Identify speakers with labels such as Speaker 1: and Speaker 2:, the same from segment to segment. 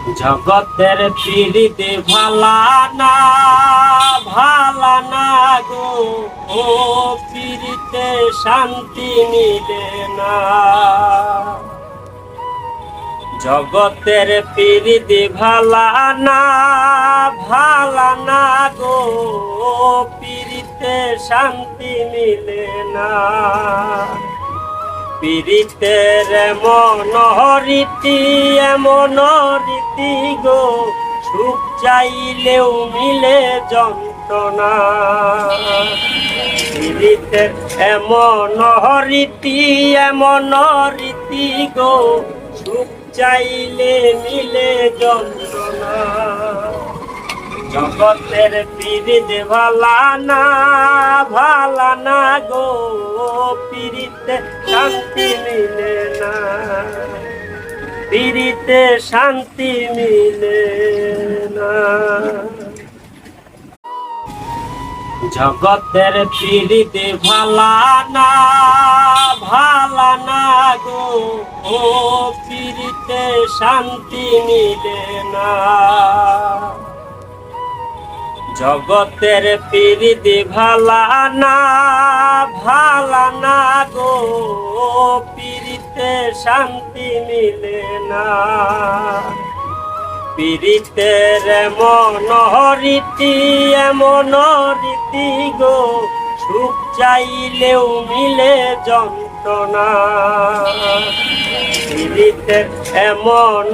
Speaker 1: জগতের পীড়িতে ভালা না গো, ও পীড়িতে শান্তি মিলে না। জগতের পীড়িতে ভালা না গো, ও পীড়িতে শান্তি মিলে না। পীড়িতের এমন রীতি গো, সুখ চাইলেও মিলে যন্ত্রণা। পীড়িতের এমন রীতি গো, সুখ চাইলে মিলে যন্ত্রণা। জগতের পীড়িত ভালা না গো, পীড়িতে শান্তি মিলে না। পীড়িতে শান্তি মিলে না। জগতের পীড়িতে ভালা না গো, ও পীড়িতে শান্তি মিলে না। জগতের পীড়িতে ভালা না গো, পীড়িতে শান্তি মিলে না। পীড়িতের এমন রীতি গো, সুখ চাইলেও মিলে যন্ত্রণা। পীড়িতের এমন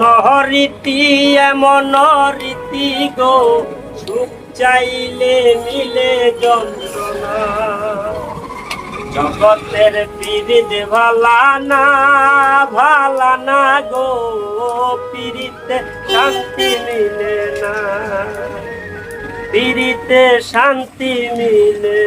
Speaker 1: রীতি গো, সুখ চাইলে মিলে যন্ত্রণা। জগতের পীড়িত ভালা না গো, পীড়িতে শান্তি মিলে না। পীড়িতে শান্তি মিলে